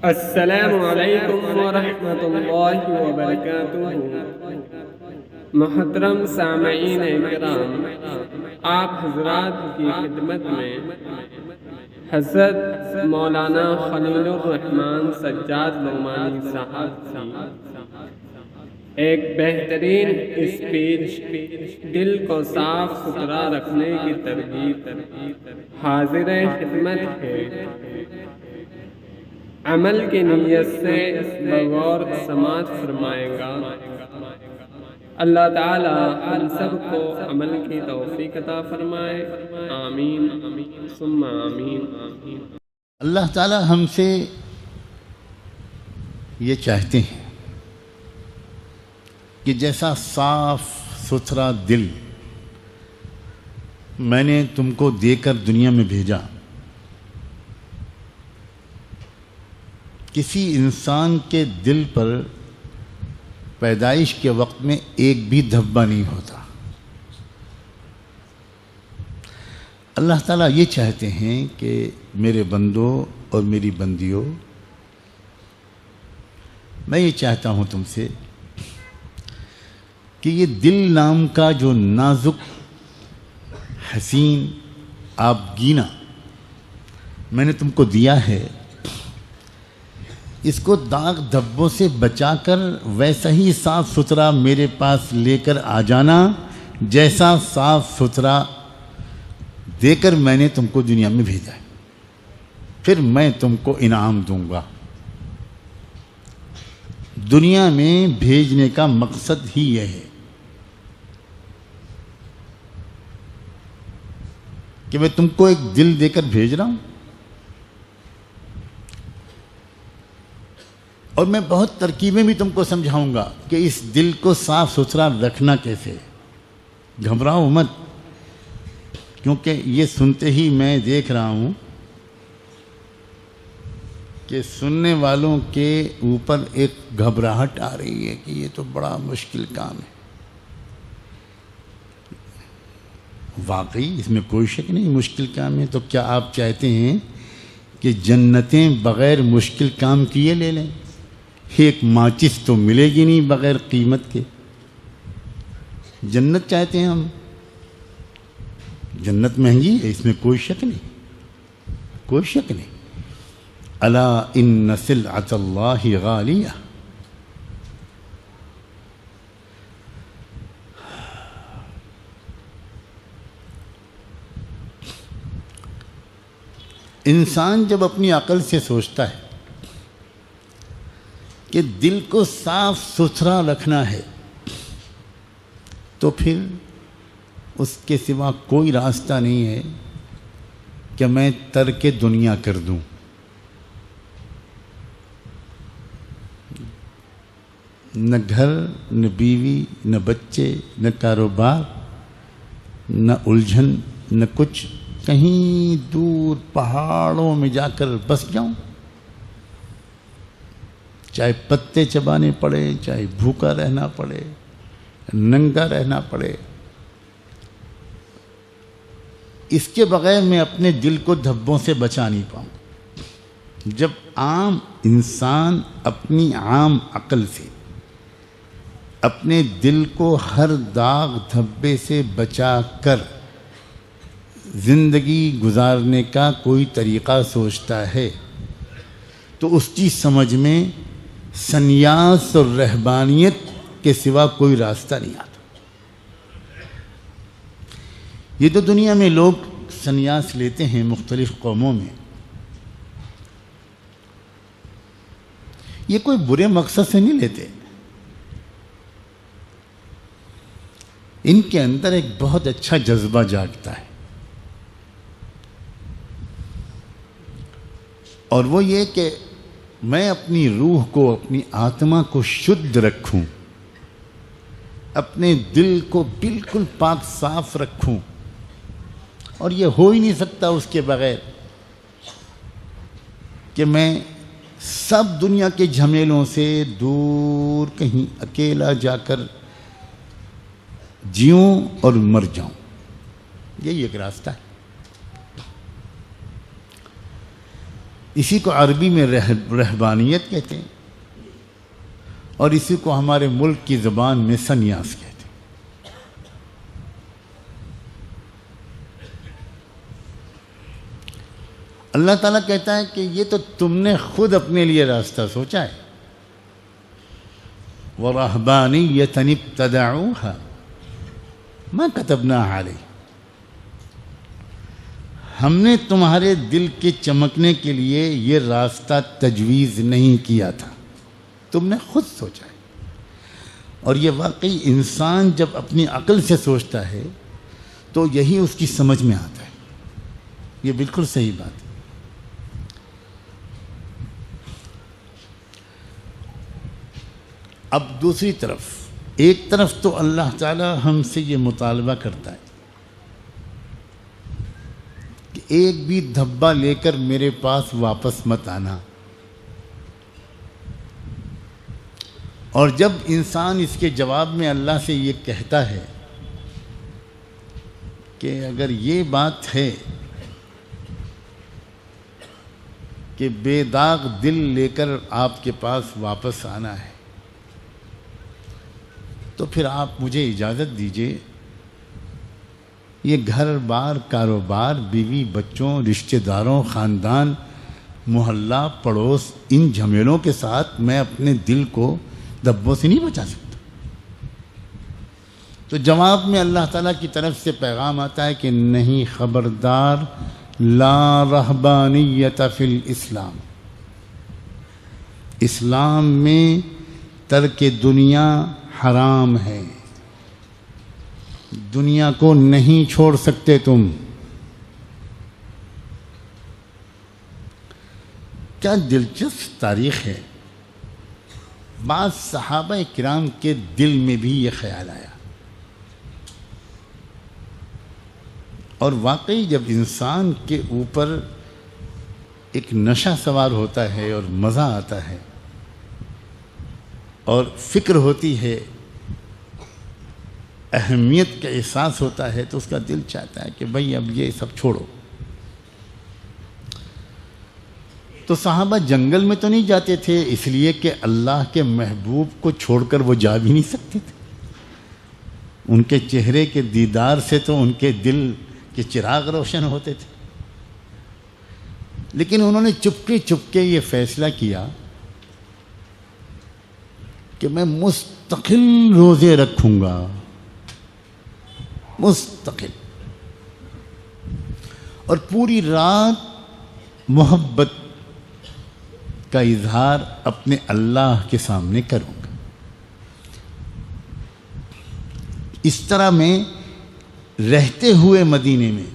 السلام علیکم ورحمۃ اللہ وبرکاتہ۔ محترم سامعین کرام، آپ حضرات کی خدمت میں حضرت مولانا خلیل الرحمن سجاد نعمانی صاحب کی ایک بہترین اسپیچ دل کو صاف ستھرا رکھنے کی ترغیب حاضر خدمت ہے۔ عمل کی نیت سے بغور سماعت فرمائے گا۔ اللہ تعالی ہم سب کو عمل کی توفیق عطا فرمائے، آمین ثم آمین۔ اللہ تعالی ہم سے یہ چاہتے ہیں کہ جیسا صاف ستھرا دل میں نے تم کو دے کر دنیا میں بھیجا، کسی انسان کے دل پر پیدائش کے وقت میں ایک بھی دھبا نہیں ہوتا۔ اللہ تعالیٰ یہ چاہتے ہیں کہ میرے بندوں اور میری بندیوں، میں یہ چاہتا ہوں تم سے کہ یہ دل نام کا جو نازک حسین آبگینہ میں نے تم کو دیا ہے، اس کو داغ دھبوں سے بچا کر ویسا ہی صاف ستھرا میرے پاس لے کر آ جانا جیسا صاف ستھرا دے کر میں نے تم کو دنیا میں بھیجا ہے، پھر میں تم کو انعام دوں گا۔ دنیا میں بھیجنے کا مقصد ہی یہ ہے کہ میں تم کو ایک دل دے کر بھیج رہا ہوں، اور میں بہت ترکیبیں بھی تم کو سمجھاؤں گا کہ اس دل کو صاف ستھرا رکھنا کیسے۔ گھبراؤ مت، کیونکہ یہ سنتے ہی میں دیکھ رہا ہوں کہ سننے والوں کے اوپر ایک گھبراہٹ آ رہی ہے کہ یہ تو بڑا مشکل کام ہے۔ واقعی اس میں کوئی شک نہیں مشکل کام ہے۔ تو کیا آپ چاہتے ہیں کہ جنتیں بغیر مشکل کام کیے لے لیں؟ ایک ماچس تو ملے گی نہیں بغیر قیمت کے۔ جنت چاہتے ہیں ہم، جنت مہنگی ہے، اس میں کوئی شک نہیں، کوئی شک نہیں۔ الا ان سلعۃ اللہ غالیہ۔ انسان جب اپنی عقل سے سوچتا ہے کہ دل کو صاف ستھرا رکھنا ہے، تو پھر اس کے سوا کوئی راستہ نہیں ہے کہ میں ترک دنیا کر دوں۔ نہ گھر، نہ بیوی، نہ بچے، نہ کاروبار، نہ الجھن، نہ کچھ، کہیں دور پہاڑوں میں جا کر بس جاؤں، چاہے پتے چبانے پڑے، چاہے بھوکا رہنا پڑے، ننگا رہنا پڑے، اس کے بغیر میں اپنے دل کو دھبوں سے بچا نہیں پاؤں۔ جب عام انسان اپنی عام عقل سے اپنے دل کو ہر داغ دھبے سے بچا کر زندگی گزارنے کا کوئی طریقہ سوچتا ہے، تو اس کی سمجھ میں سنیاس اور رہبانیت کے سوا کوئی راستہ نہیں آتا۔ یہ تو دنیا میں لوگ سنیاس لیتے ہیں مختلف قوموں میں، یہ کوئی برے مقصد سے نہیں لیتے، ان کے اندر ایک بہت اچھا جذبہ جاگتا ہے، اور وہ یہ کہ میں اپنی روح کو، اپنی آتما کو شدھ رکھوں، اپنے دل کو بالکل پاک صاف رکھوں، اور یہ ہو ہی نہیں سکتا اس کے بغیر کہ میں سب دنیا کے جھمیلوں سے دور کہیں اکیلا جا کر جیوں اور مر جاؤں۔ یہی ایک راستہ ہے۔ اسی کو عربی میں رہبانیت کہتے ہیں، اور اسی کو ہمارے ملک کی زبان میں سنیاس کہتے ہیں۔ اللہ تعالیٰ کہتا ہے کہ یہ تو تم نے خود اپنے لیے راستہ سوچا ہے۔ وَرَهْبَانِيَّةً ابْتَدَعُوهَا مَا كَتَبْنَاهَا عَلَيْهِمْ، ہم نے تمہارے دل کے چمکنے کے لیے یہ راستہ تجویز نہیں کیا تھا، تم نے خود سوچا ہے۔ اور یہ واقعی انسان جب اپنی عقل سے سوچتا ہے تو یہی اس کی سمجھ میں آتا ہے، یہ بالکل صحیح بات ہے۔ اب دوسری طرف، ایک طرف تو اللہ تعالیٰ ہم سے یہ مطالبہ کرتا ہے کہ ایک بھی دھبا لے کر میرے پاس واپس مت آنا، اور جب انسان اس کے جواب میں اللہ سے یہ کہتا ہے کہ اگر یہ بات ہے کہ بے داغ دل لے کر آپ کے پاس واپس آنا ہے، تو پھر آپ مجھے اجازت دیجئے یہ گھر بار، کاروبار، بیوی بچوں، رشتہ داروں، خاندان، محلہ، پڑوس، ان جھمیلوں کے ساتھ میں اپنے دل کو دھبوں سے نہیں بچا سکتا۔ تو جواب میں اللہ تعالیٰ کی طرف سے پیغام آتا ہے کہ نہیں، خبردار، لا رہبانیت فی الاسلام، اسلام میں ترک دنیا حرام ہے، دنیا کو نہیں چھوڑ سکتے تم۔ کیا دلچسپ تاریخ ہے، بعض صحابہ کرام کے دل میں بھی یہ خیال آیا، اور واقعی جب انسان کے اوپر ایک نشہ سوار ہوتا ہے اور مزہ آتا ہے اور فکر ہوتی ہے، اہمیت کا احساس ہوتا ہے، تو اس کا دل چاہتا ہے کہ بھئی اب یہ سب چھوڑو۔ تو صحابہ جنگل میں تو نہیں جاتے تھے اس لیے کہ اللہ کے محبوب کو چھوڑ کر وہ جا بھی نہیں سکتے تھے، ان کے چہرے کے دیدار سے تو ان کے دل کے چراغ روشن ہوتے تھے، لیکن انہوں نے چپکے چپکے یہ فیصلہ کیا کہ میں مستقل روزے رکھوں گا، مستقل، اور پوری رات محبت کا اظہار اپنے اللہ کے سامنے کروں گا۔ اس طرح میں رہتے ہوئے مدینے میں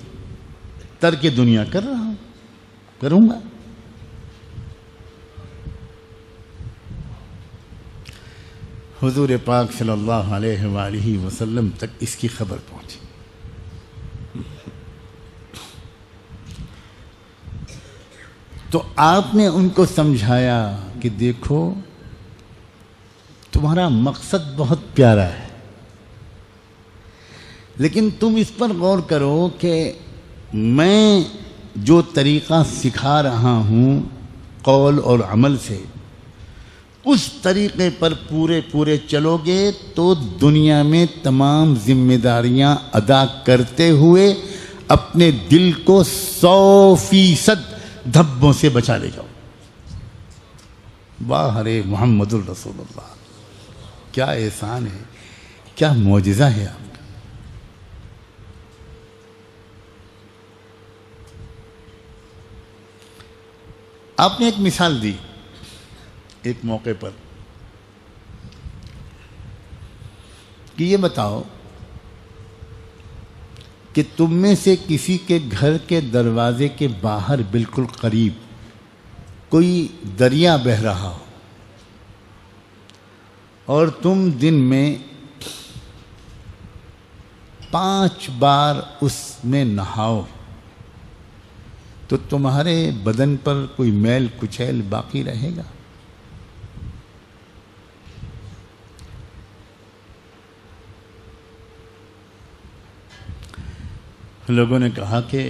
ترک دنیا کر رہا ہوں، کروں گا۔ حضور پاک صلی اللہ علیہ وآلہ وسلم تک اس کی خبر پہنچی۔ تو آپ نے ان کو سمجھایا کہ دیکھو تمہارا مقصد بہت پیارا ہے، لیکن تم اس پر غور کرو کہ میں جو طریقہ سکھا رہا ہوں قول اور عمل سے، اس طریقے پر پورے چلو گے تو دنیا میں تمام ذمہ داریاں ادا کرتے ہوئے اپنے دل کو 100% دھبوں سے بچا لے جاؤ۔ واہ رے محمد الرسول اللہ، کیا احسان ہے، کیا معجزہ ہے آپ کا۔ آپ نے ایک مثال دی ایک موقع پر کہ یہ بتاؤ کہ تم میں سے کسی کے گھر کے دروازے کے باہر بالکل قریب کوئی دریا بہہ رہا ہو اور تم دن میں 5 بار اس میں نہاؤ تو تمہارے بدن پر کوئی میل کچیل باقی رہے گا؟ لوگوں نے کہا کہ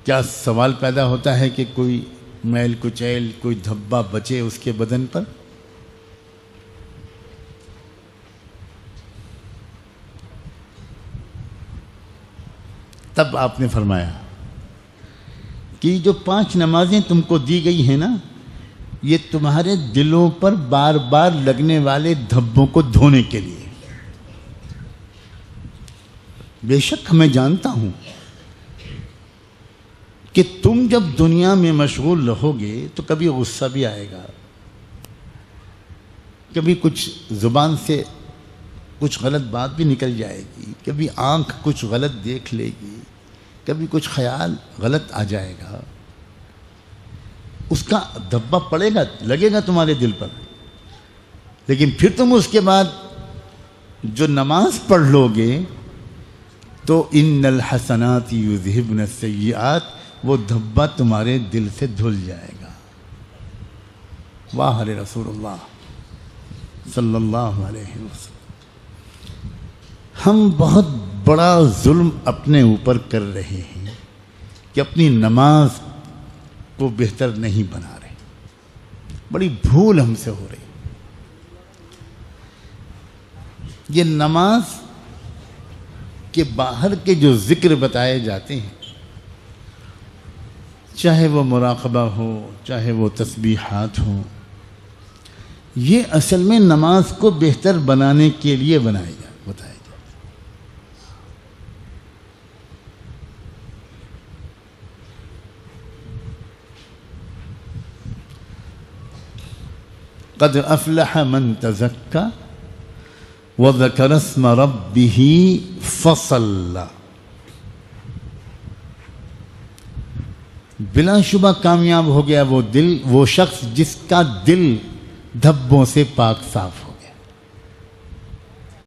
کیا سوال پیدا ہوتا ہے کہ کوئی میل کچیل کوئی دھبا بچے اس کے بدن پر؟ تب آپ نے فرمایا کہ جو 5 نمازیں تم کو دی گئی ہیں نا، یہ تمہارے دلوں پر بار بار لگنے والے دھبوں کو دھونے کے لیے۔ بے شک میں جانتا ہوں کہ تم جب دنیا میں مشغول رہو گے تو کبھی غصہ بھی آئے گا، کبھی کچھ زبان سے کچھ غلط بات بھی نکل جائے گی، کبھی آنکھ کچھ غلط دیکھ لے گی، کبھی کچھ خیال غلط آ جائے گا، اس کا دھبا پڑے گا، لگے گا تمہارے دل پر۔ لیکن پھر تم اس کے بعد جو نماز پڑھ لو گے تو ان الحسنات یذہبن السیئات، وہ دھبا تمہارے دل سے دھل جائے گا۔ واہ رسول اللہ صلی اللہ علیہ وسلم۔ ہم بہت بڑا ظلم اپنے اوپر کر رہے ہیں کہ اپنی نماز کو بہتر نہیں بنا رہے، بڑی بھول ہم سے ہو رہی۔ یہ نماز کے باہر کے جو ذکر بتائے جاتے ہیں، چاہے وہ مراقبہ ہو، چاہے وہ تسبیحات ہوں، یہ اصل میں نماز کو بہتر بنانے کے لیے بتائے جاتے۔ قد افلح من تزکا وذکر اسم ربہ فصلی، بلا شبہ کامیاب ہو گیا وہ شخص جس کا دل دھبوں سے پاک صاف ہو۔